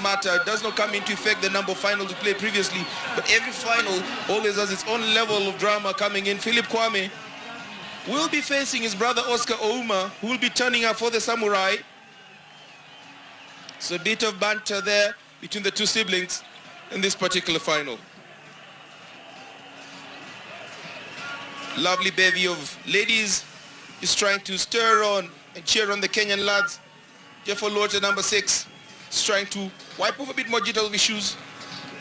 matter, does not come into effect the number of finals we played previously, but every final always has its own level of drama coming in. Philip Kwame will be facing his brother Oscar Ouma, who will be turning up for the Samurai. So a bit of banter there between the two siblings in this particular final. Lovely bevy of ladies is trying to stir on and cheer on the Kenyan lads. Jeff Oluocha, number 6, is trying to wipe off a bit more jitters issues.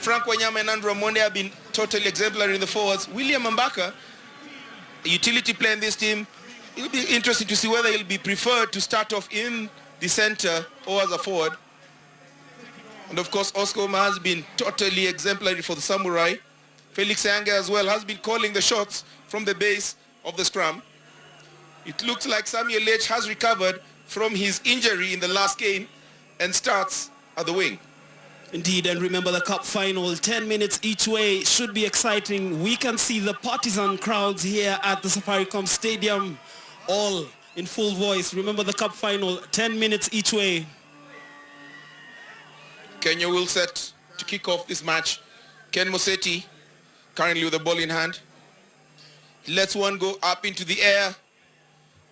Frank Wanyama and Andrew Amonde have been totally exemplary in the forwards. William Mbaka, a utility player in this team, it'll be interesting to see whether he'll be preferred to start off in the center or as a forward. And of course, Oscar Ouma has been totally exemplary for the Samurai. Felix Ayanga as well has been calling the shots from the base of the scrum. It looks like Samuel H has recovered from his injury in the last game and starts at the wing. Indeed, and remember the cup final, 10 minutes each way, should be exciting. We can see the partisan crowds here at the Safaricom Stadium, all in full voice. Remember the cup final, 10 minutes each way. Kenya will set to kick off this match. Ken Moseti, currently with the ball in hand. He lets one go up into the air.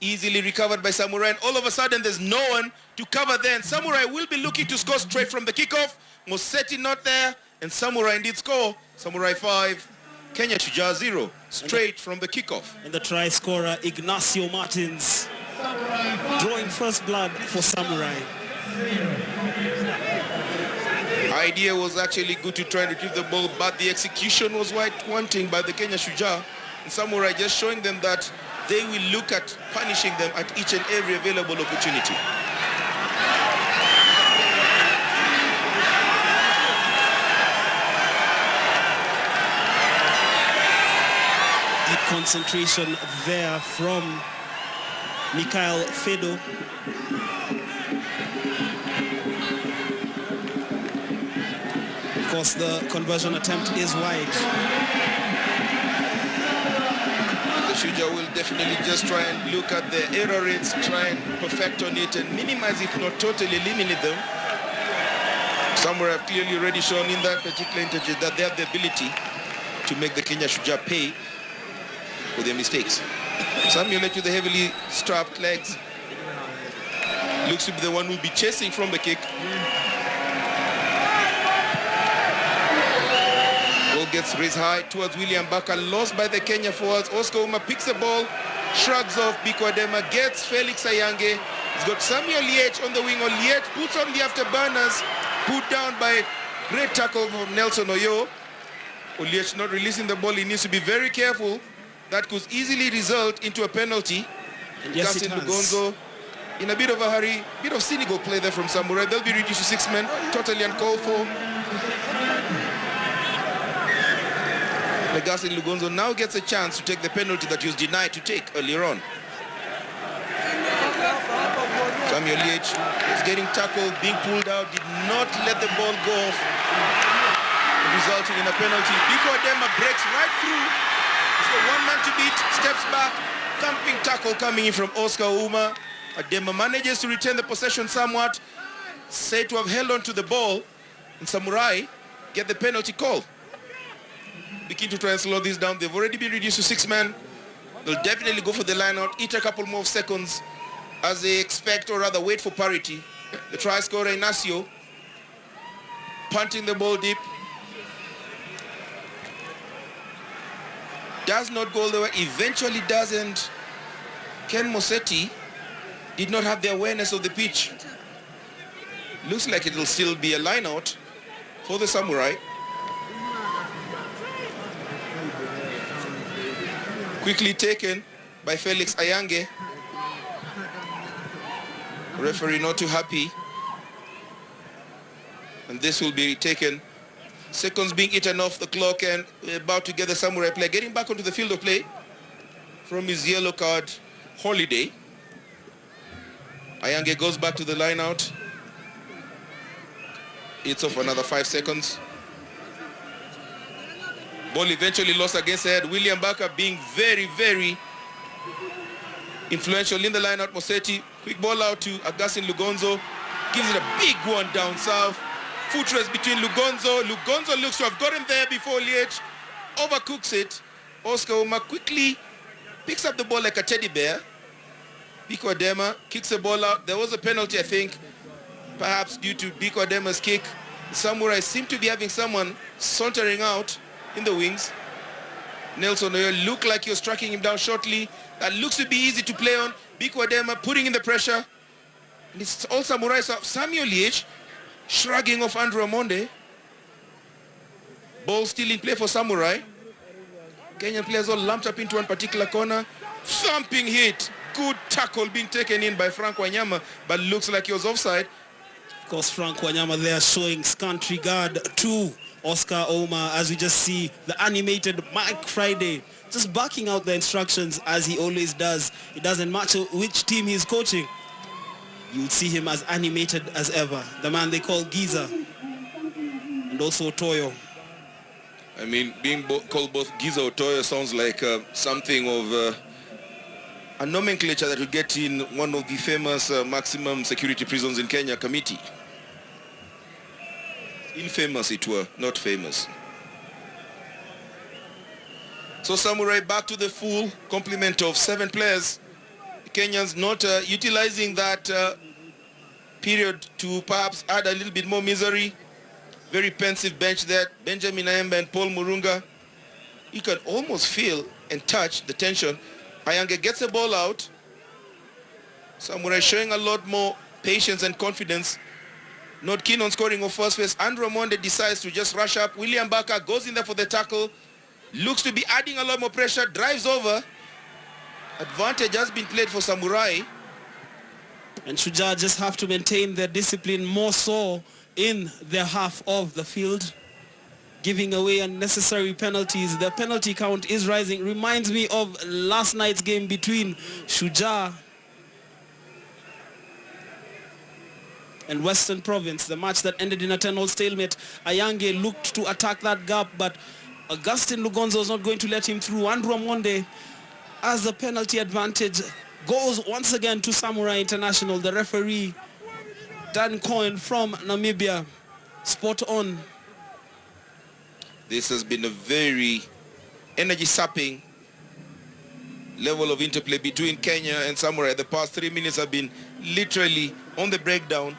Easily recovered by Samurai, and all of a sudden there's no one to cover there, and Samurai will be looking to score straight from the kickoff. Moseti not there, and Samurai indeed score. Samurai 5, Kenya Shujaa 0, straight from the kickoff. And the try scorer Ignacio Martins drawing first blood for Samurai. Idea was actually good to try and retrieve the ball, but the execution was wanting by the Kenya Shujaa, and Samurai just showing them that they will look at punishing them at each and every available opportunity. Deep concentration there from Mikhail Fedo. Of course, the conversion attempt is wide. Shujaa will definitely just try and look at the error rates, try and perfect on it and minimize, if not totally eliminate them. Samurai have clearly already shown in that particular interview that they have the ability to make the Kenya Shujaa pay for their mistakes. Samuel with the heavily strapped legs looks to be the one who will be chasing from the kick. Gets raised high towards William Mbaka, lost by the Kenya forwards. Oscar Ouma picks the ball, shrugs off. Biko Adema gets Felix Ayange. He's got Samuel Liech on the wing. Liech puts on the afterburners, put down by great tackle from Nelson Oyo. Liech not releasing the ball. He needs to be very careful. That could easily result into a penalty. And yes, it has. Lugonzo in a bit of a hurry, bit of cynical play there from Samurai. They'll be reduced to 6 men, totally uncalled for. Augustine Lugonzo now gets a chance to take the penalty that he was denied to take earlier on. Samuel Liech is getting tackled, being pulled out, did not let the ball go off, resulting in a penalty. Biko Adema breaks right through. He's got one man to beat, steps back, thumping tackle coming in from Oscar Ouma. Adema manages to retain the possession somewhat, said to have held on to the ball, and Samurai get the penalty call. Begin to try and slow this down. They've already been reduced to 6 men. They'll definitely go for the line out, eat a couple more seconds as they expect, or rather wait for parity. The try scorer Ignacio punting the ball deep. Does not go all the way, eventually doesn't. Ken Moseti did not have the awareness of the pitch. Looks like it'll still be a line out for the Samurai. Quickly taken by Felix Ayange. Referee not too happy. And this will be taken. Seconds being eaten off the clock, and we're about to get the Samurai player getting back onto the field of play from his yellow card holiday. Ayange goes back to the line out. It's off another 5 seconds. Ball eventually lost against the head. William Mbaka being very, very influential in the line-out. Moseti, quick ball out to Augustine Lugonzo. Gives it a big one down south. Foot race between Lugonzo. Lugonzo looks to have got him there before Liech overcooks it. Oscar Uma quickly picks up the ball like a teddy bear. Biko Adema kicks the ball out. There was a penalty, I think, perhaps due to Biko Adema's kick. Samurai seem to be having someone sauntering out in the wings. Nelson Oyo looked like he was tracking him down shortly. That looks to be easy to play on. Biko Adema putting in the pressure. And it's all Samurai. Samuel Liech shrugging off Andrew Amonde. Ball still in play for Samurai. Kenyan players all lumped up into one particular corner. Thumping hit. Good tackle being taken in by Frank Wanyama, but looks like he was offside. Of course, Frank Wanyama there showing scant regard to Oscar Oma, as we just see the animated Mike Friday just barking out the instructions as he always does. It doesn't matter which team he's coaching. You'll see him as animated as ever. The man they call Giza and also Toyo. I mean, being called both Giza or Toyo sounds like something of a nomenclature that we get in one of the famous maximum security prisons in Kenya, Kamiti. Infamous it were, not famous. So Samurai back to the full complement of 7 players. The Kenyans not utilizing that period to perhaps add a little bit more misery. Very pensive bench there. Benjamin Ayemba and Paul Murunga. You can almost feel and touch the tension. Ayange gets the ball out. Samurai showing a lot more patience and confidence. Not keen on scoring of first phase. Andrew Amonde decides to just rush up. William Baka goes in there for the tackle. Looks to be adding a lot more pressure. Drives over. Advantage has been played for Samurai. And Shujaa just have to maintain their discipline more so in their half of the field, giving away unnecessary penalties. The penalty count is rising. Reminds me of last night's game between Shujaa and Western Province, the match that ended in a 10-all stalemate. Ayange looked to attack that gap, but Augustine Lugonzo was not going to let him through. Andrew Amonde, as the penalty advantage goes once again to Samurai International. The referee, Dan Cohen from Namibia, spot on. This has been a very energy-sapping level of interplay between Kenya and Samurai. The past 3 minutes have been literally on the breakdown.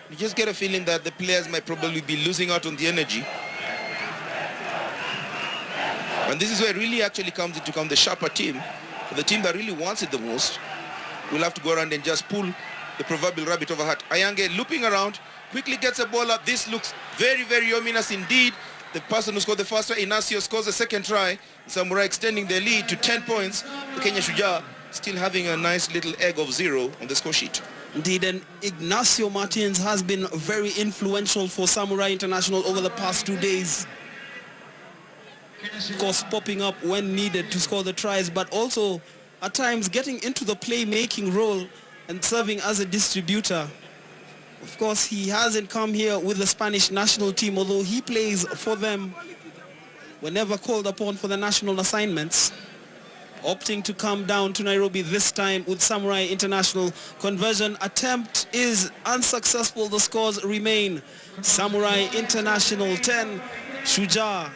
You just get a feeling that the players might probably be losing out on the energy. And this is where it really actually comes into the sharper team, the team that really wants it the most. Will have to go around and just pull the proverbial rabbit over hat. Ayange looping around, quickly gets a ball up. This looks very, very ominous indeed. The person who scored the first try, Inacio, scores the second try. Samurai extending their lead to 10 points. The Kenya Shujaa still having a nice little egg of 0 on the score sheet. Indeed, and Ignacio Martins has been very influential for Samurai International over the past 2 days. Of course, popping up when needed to score the tries, but also at times getting into the playmaking role and serving as a distributor. Of course, he hasn't come here with the Spanish national team, although he plays for them whenever called upon for the national assignments. Opting to come down to Nairobi this time with Samurai International. Conversion attempt is unsuccessful. The scores remain Samurai International 10, Shujaa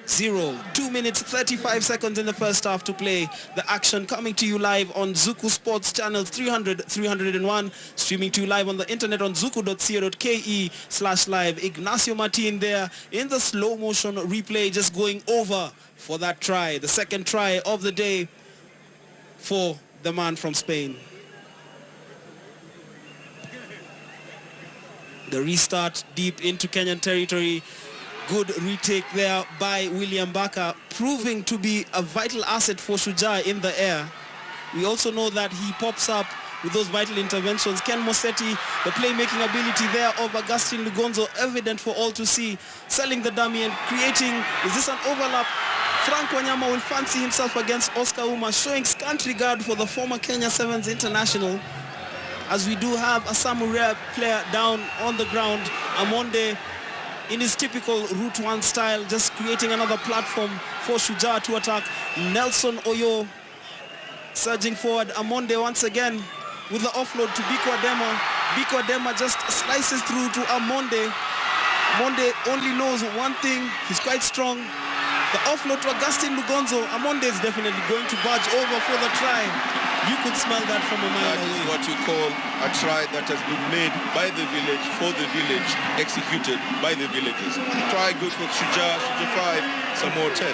0. 2 minutes 35 seconds in the first half to play. The action coming to you live on Zuku Sports channels 300, 301, streaming to you live on the internet on zuku.co.ke/live. Ignacio Martin there in the slow motion replay, just going over for that try, the second try of the day for the man from Spain. The restart deep into Kenyan territory. Good retake there by William Baka, proving to be a vital asset for Shujaa in the air. We also know that he pops up with those vital interventions. Ken Mosetti, the playmaking ability there of Augustine Lugonzo, evident for all to see, selling the dummy and creating, is this an overlap? Frank Wanyama will fancy himself against Oscar Uma, showing scant regard for the former Kenya Sevens international, as we do have a Samurai player down on the ground. Amonde, in his typical Route 1 style, just creating another platform for Shujaa to attack. Nelson Oyo surging forward. Amonde once again with the offload to Biko Adema. Biko Adema just slices through to Amonde. Amonde only knows one thing. He's quite strong. The offload to Augustine Lugonzo. Amonde is definitely going to barge over for the try. You could smell that from a mile away. That is what you call a try that has been made by the village, for the village, executed by the villagers. Try good for Shujaa, Shujaa 5, Samoa 10.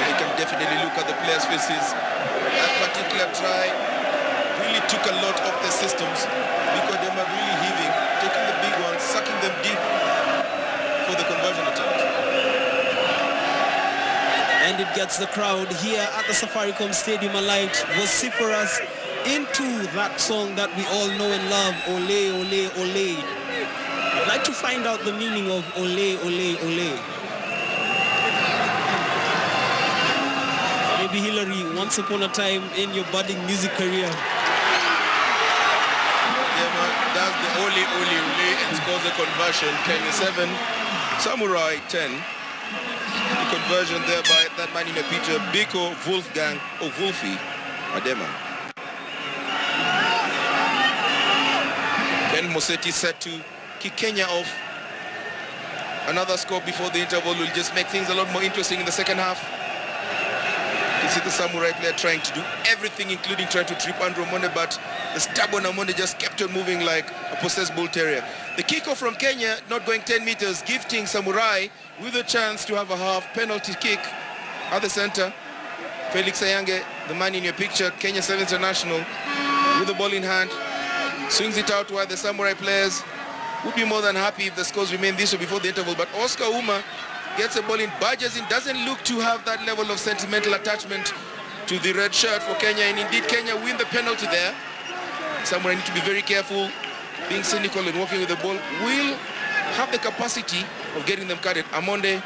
You can definitely look at the players' faces. That particular try really took a lot of the systems because they were really heaving, taking the big ones, sucking them deep for the conversion attempt. And it gets the crowd here at the Safaricom Stadium alight, vociferous into that song that we all know and love, Ole, Ole, Ole. I'd like to find out the meaning of Ole, Ole, Ole. Maybe Hillary, once upon a time in your budding music career. That's the Ole Ole Ole and scores the conversion. Kenya 7, Samurai 10. The conversion there by that man in the picture, Biko Wolfgang or Wolfie Adema. Ken Moseti set to kick Kenya off. Another score before the interval will just make things a lot more interesting in the second half. You see the Samurai player trying to do everything, including trying to trip Andrew Amonde, but the stubborn Amonde just kept on moving like a possessed bull terrier. The kickoff from Kenya, not going 10 meters, gifting Samurai with a chance to have a half penalty kick at the center. Felix Ayange, the man in your picture, Kenya Sevens International, with the ball in hand, swings it out while the Samurai players would be more than happy if the scores remain this way before the interval. But Oscar Uma gets the ball in, barges in, doesn't look to have that level of sentimental attachment to the red shirt for Kenya, and indeed Kenya win the penalty there. Samurai need to be very careful, being cynical and walking with the ball. Will have the capacity of getting them cutted. Amonde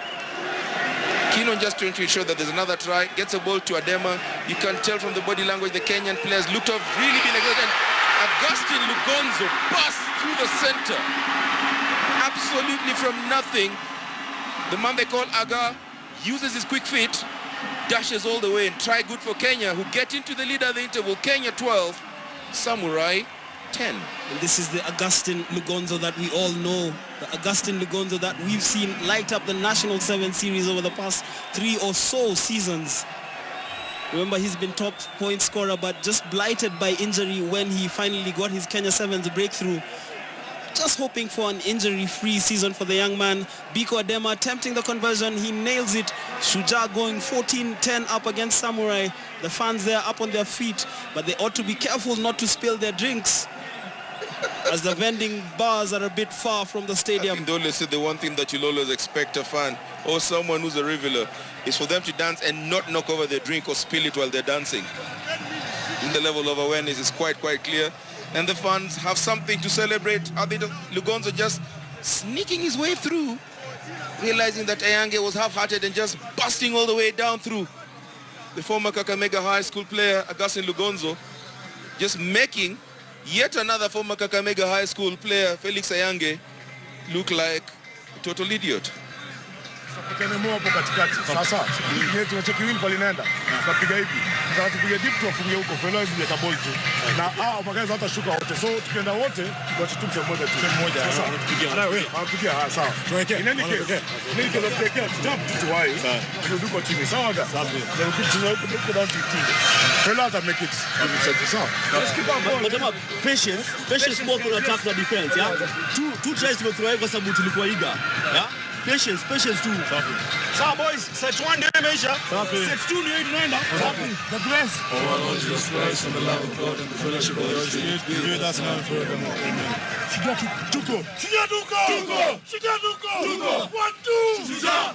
keen on just trying to ensure that there's another try, gets a ball to Adema. You can tell from the body language the Kenyan players looked to have really been aggressive. And Augustine Lugonzo passed through the center, absolutely from nothing. The man they call Aga uses his quick feet, dashes all the way, and try good for Kenya, who get into the lead at the interval. Kenya 12, Samurai 10. And this is the Augustine Lugonzo that we all know, the Augustine Lugonzo that we've seen light up the National 7 Series over the past 3 or so seasons. Remember, he's been top point scorer, but just blighted by injury when he finally got his Kenya Sevens breakthrough. Just hoping for an injury-free season for the young man. Biko Adema attempting the conversion. He nails it. Shujaa going 14-10 up against Samurai. The fans there up on their feet, but they ought to be careful not to spill their drinks as the vending bars are a bit far from the stadium. I always say the one thing that you'll always expect a fan or someone who's a reveler is for them to dance and not knock over their drink or spill it while they're dancing. In the level of awareness is quite clear. And the fans have something to celebrate. I think Lugonzo just sneaking his way through, realizing that Ayange was half-hearted and just busting all the way down through. The former Kakamega High School player, Augustine Lugonzo, just making yet another former Kakamega High School player, Felix Ayange, look like a total idiot. hapo katikati. Sasa yeye tunacheki win pale inaenda. Tunapiga hivi. Sasa tupige deep tuwafungie huko. Felix hivi ya ball tu. Na magazi hata shuka wote. So tukienda wote tuachitumze mmoja tu. Mmoja. Sasa tupigia. Na wewe, tupigia sawa. Tuweke. Nini kile tuweke stop tu wai. Tuduko chini. Sawa ga. Sawa. Ndio kitu down to team. Felix make it. Sawa. Let's keep our ball. But patience more to attack the defense, yeah. Two tries to throw kwa sababu tulikuwa iga. Yeah. Patience too. Sawa boys, set 1 ndio imeisha. Set 2 ndio inaenda. The bless. Oh our Lord Jesus Christ and the love of God and the fellowship of the Holy Spirit be with us now and forevermore. Amen. Shujaa 1 2. Shujaa.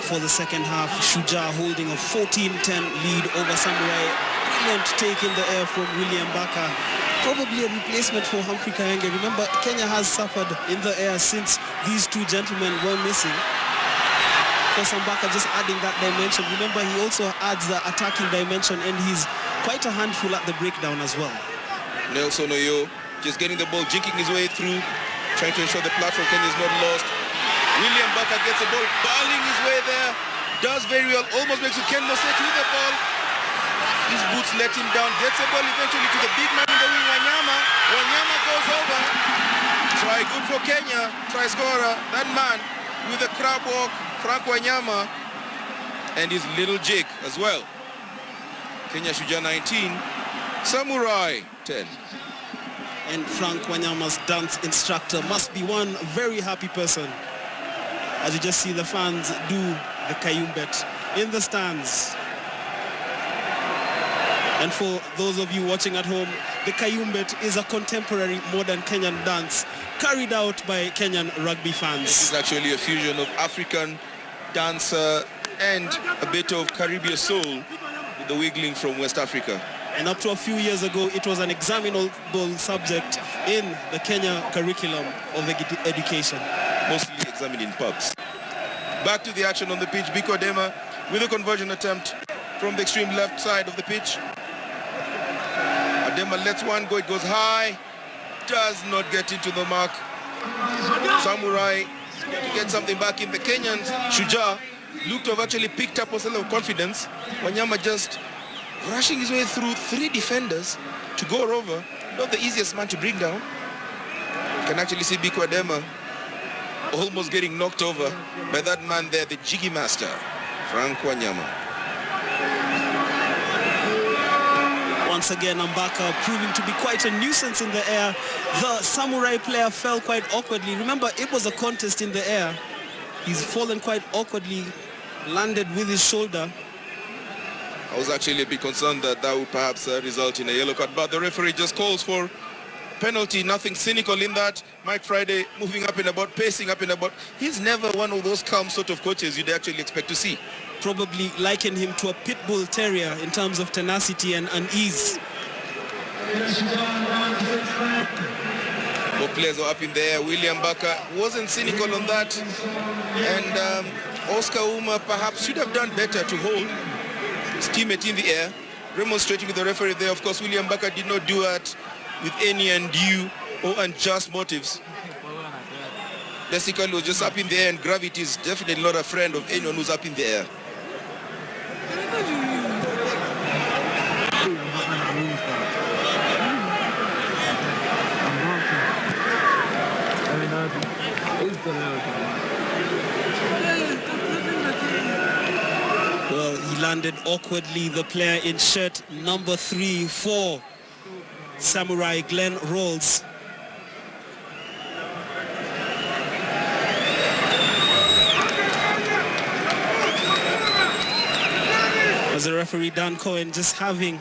for the second half. Shujaa holding a 14-10 lead over Samurai. Brilliant take in the air from William Baka. Probably a replacement for Humphrey Kayenge. Remember, Kenya has suffered in the air since these two gentlemen were missing. Baka just adding that dimension. Remember, he also adds the attacking dimension, and he's quite a handful at the breakdown as well. Nelson Oyo just getting the ball, jinking his way through, trying to ensure the platform Kenya is not lost. William Baka gets the ball, barreling his way there, does very well, almost makes it Ken Moseti with the ball. His boots let him down, gets the ball eventually to the big man in the wing, Wanyama. Wanyama goes over. Try good for Kenya, try scorer, that man with the crab walk, Frank Wanyama, and his little jig as well. Kenya Shujaa 19, Samurai 10. And Frank Wanyama's dance instructor must be one very happy person, as you just see the fans do the Kayumbet in the stands. And for those of you watching at home, the Kayumbet is a contemporary modern Kenyan dance carried out by Kenyan rugby fans. This is actually a fusion of African dancer and a bit of Caribbean soul with the wiggling from West Africa. And up to a few years ago, it was an examinable subject in the Kenya curriculum of education. Mostly examined in pubs. Back to the action on the pitch. Biko Dema with a conversion attempt from the extreme left side of the pitch. Adema lets one go, it goes high, does not get into the mark. Samurai to get something back in. The Kenyans, Shujaa, looked to have actually picked up a sense of confidence. Wanyama just rushing his way through three defenders to go over. Not the easiest man to bring down. You can actually see Biko Adema almost getting knocked over by that man there, the jiggy master, Frank Wanyama. Once again, Mbaka proving to be quite a nuisance in the air. The Samurai player fell quite awkwardly. Remember, it was a contest in the air. He's fallen quite awkwardly, landed with his shoulder. I was actually a bit concerned that that would perhaps result in a yellow card, but the referee just calls for penalty. Nothing cynical in that. Mike Friday moving up and about, pacing up and about. He's never one of those calm sort of coaches you'd actually expect to see. Probably liken him to a pit bull terrier in terms of tenacity and unease. Both players are up in the air. William Baka wasn't cynical on that, and Oscar Uma perhaps should have done better to hold his teammate in the air, remonstrating with the referee there. Of course, William Baka did not do that with any undue or unjust motives. Basically, was just up in the air, and gravity is definitely not a friend of anyone who's up in the air. Well, he landed awkwardly. The player in shirt number 3 for Samurai, Glenn Rolls. As the referee Dan Cohen just having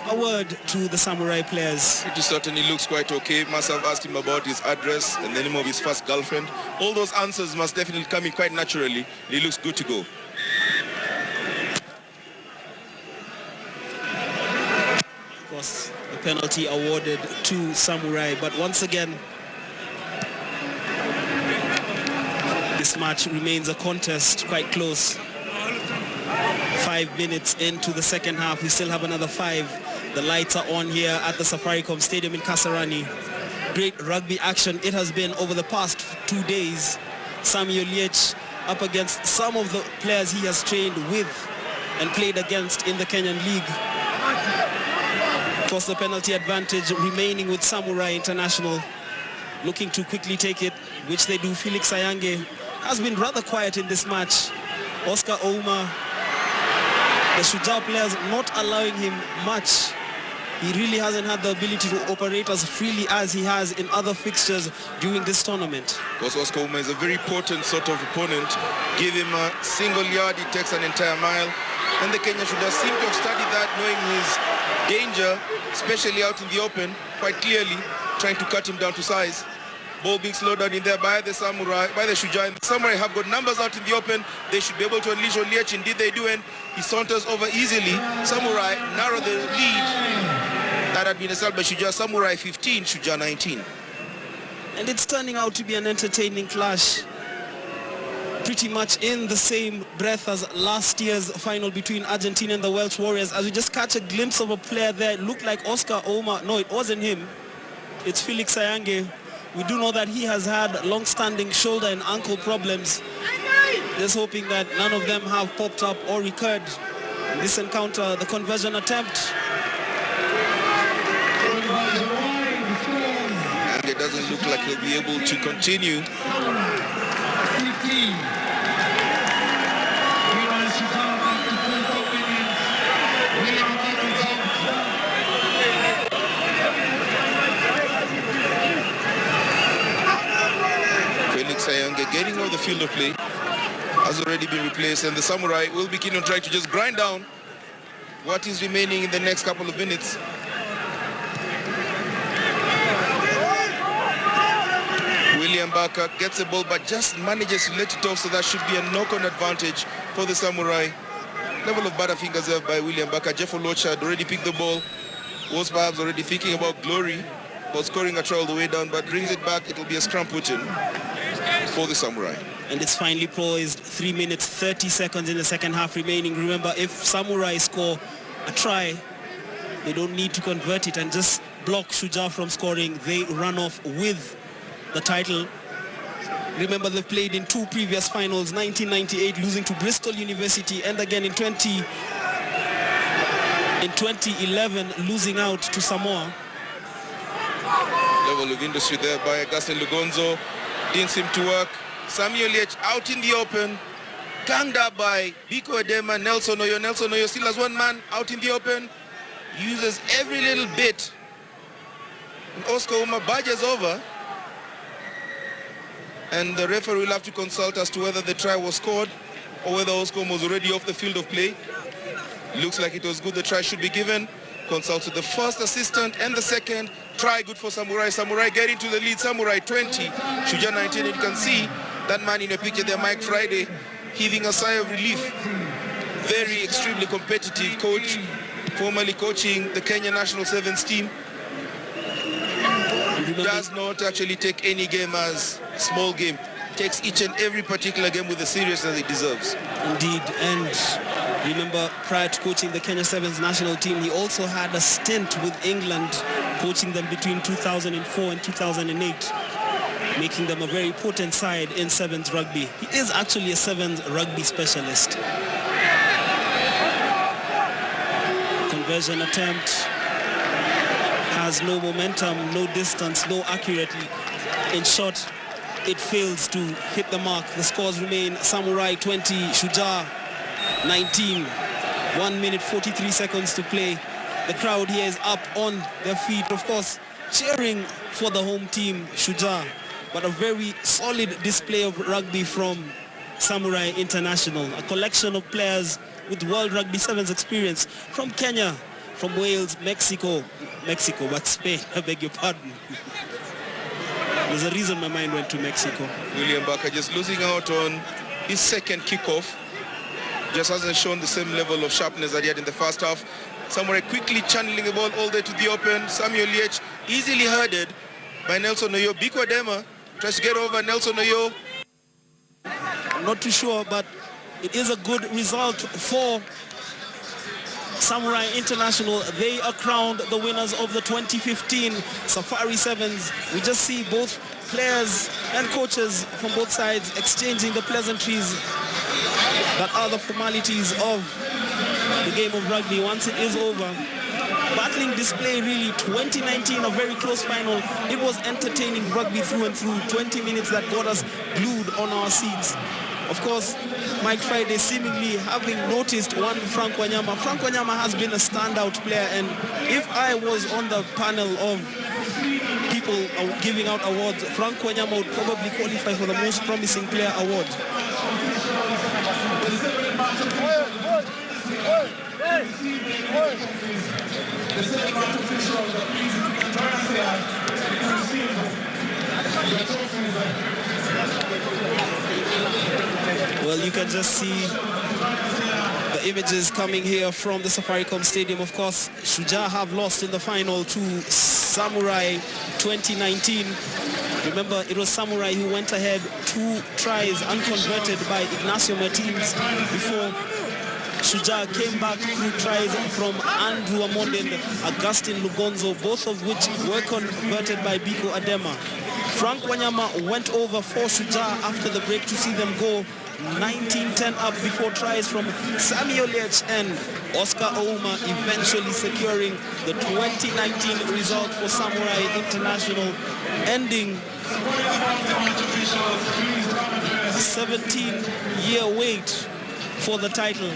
a word to the Samurai players. It certainly looks quite okay. Must have asked him about his address and the name of his first girlfriend. All those answers must definitely come in quite naturally. He looks good to go. Of course, the penalty awarded to Samurai, but once again, this match remains a contest, quite close. 5 minutes into the second half, we still have another 5. The lights are on here at the Safaricom Stadium in Kasarani. Great rugby action it has been over the past 2 days. Samuel Liech up against some of the players he has trained with and played against in the Kenyan League. Of course, the penalty advantage remaining with Samurai International, looking to quickly take it, which they do. Felix Ayange has been rather quiet in this match. Oscar Ouma, the Shujaa players not allowing him much. He really hasn't had the ability to operate as freely as he has in other fixtures during this tournament. Because Oscar Ouma is a very potent sort of opponent. Give him a single yard, he takes an entire mile. And the Kenyan Shujaa seem to have studied that, knowing his danger, especially out in the open, quite clearly, trying to cut him down to size. Ball being slowed down in there by the Samurai, by the Shujaa. And the Samurai have got numbers out in the open. They should be able to unleash on Liech. Indeed they do, and he saunters over easily. Samurai narrow the lead that had been established by Shujaa. Samurai 15, Shujaa 19. And it's turning out to be an entertaining clash. Pretty much in the same breath as last year's final between Argentina and the Welsh Warriors. As we just catch a glimpse of a player there, it looked like Oscar Ouma. No, it wasn't him. It's Felix Sayange. We do know that he has had long-standing shoulder and ankle problems. Just hoping that none of them have popped up or recurred in this encounter. The conversion attempt. And it doesn't look like he'll be able to continue. Felix Sayange getting off the field of play has already been replaced, and the Samurai will be keen on trying to just grind down what is remaining in the next couple of minutes. William Barker gets the ball but just manages to let it off, so that should be a knock-on advantage for the Samurai. Level of butterfingers there by William Barker. Jeff Olocha had already picked the ball, was perhaps already thinking about glory, about scoring a try all the way down, but brings it back. It'll be a scrum put in for the Samurai. And it's finally poised. 3 minutes 30 seconds in the second half remaining. Remember, if Samurai score a try, they don't need to convert it and just block Shujaa from scoring. They run off with the title. Remember, they've played in 2 previous finals, 1998 losing to Bristol University, and again in 2011 losing out to Samoa. Level of industry there by Augustin Lugonzo. Didn't seem to work. Samuel Liech out in the open. Ganged up by Biko Edema, Nelson Oyo. Nelson Oyo still has one man out in the open. Uses every little bit. And Oscar Ouma barges over. And the referee will have to consult as to whether the try was scored or whether Oscar was already off the field of play. Looks like it was good. The try should be given. Consults with the first assistant and the second. Try good for Samurai. Samurai getting to the lead. Samurai 20, Shujaa 19. And you can see that man in a picture there, Mike Friday, heaving a sigh of relief. Very extremely competitive coach, formerly coaching the Kenyan national sevens team. Does not actually take any game as a small game. Takes each and every particular game with the seriousness it deserves. Indeed, and remember, prior to coaching the Kenya Sevens national team, he also had a stint with England, coaching them between 2004 and 2008, making them a very potent side in Sevens rugby. He is actually a Sevens rugby specialist. Conversion attempt. Has no momentum, no distance, no accuracy. In short, it fails to hit the mark. The scores remain Samurai 20, Shujaa 19. 1 minute 43 seconds to play. The crowd here is up on their feet, of course, cheering for the home team, Shujaa. But a very solid display of rugby from Samurai International. A collection of players with World Rugby Sevens experience from Kenya, from Wales, Mexico, but Spain, I beg your pardon. There's a reason my mind went to Mexico. William Barker just losing out on his second kickoff. Just hasn't shown the same level of sharpness that he had in the first half. Samurai quickly channeling the ball all the way to the open. Samuel Liech easily herded by Nelson Oyo. Biko Edema tries to get over Nelson Oyo. I'm not too sure, but it is a good result for Samurai International. They are crowned the winners of the 2015 Safari Sevens. We just see both players and coaches from both sides exchanging the pleasantries that are the formalities of the game of rugby once it is over. Battling display really. 2019, a very close final. It was entertaining rugby through and through. 20 minutes that got us glued on our seats. Of course, Mike Friday seemingly having noticed one Frank Wanyama. Frank Wanyama has been a standout player, and if I was on the panel of people giving out awards, Frank Wanyama would probably qualify for the most promising player award. you can just see the images coming here from the Safaricom Stadium. Of course, Shujaa have lost in the final to Samurai 2019. Remember, it was Samurai who went ahead 2 tries unconverted by Ignacio Martins before Shujaa came back through tries from Andrew Amonde and Augustin Lugonzo, both of which were converted by Biko Adema. Frank Wanyama went over for Shujaa after the break to see them go 19-10 up before tries from Samuel Liech and Oscar Ouma, eventually securing the 2019 result for Samurai International, ending a 17-year wait for the title.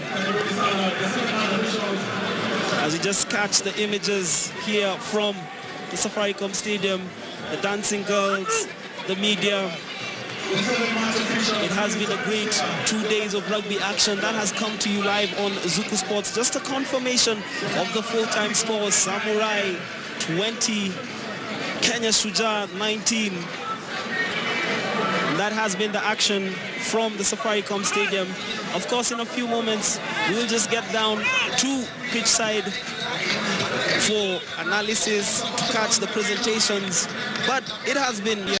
As you just catch the images here from the Safaricom Stadium, the dancing girls, the media. It has been a great 2 days of rugby action that has come to you live on Zuku Sports. Just a confirmation of the full-time scores: Samurai 20, Kenya Shujaa 19. That has been the action from the Safaricom Stadium. Of course, in a few moments, we'll just get down to pitch side for analysis, to catch the presentations. But it has been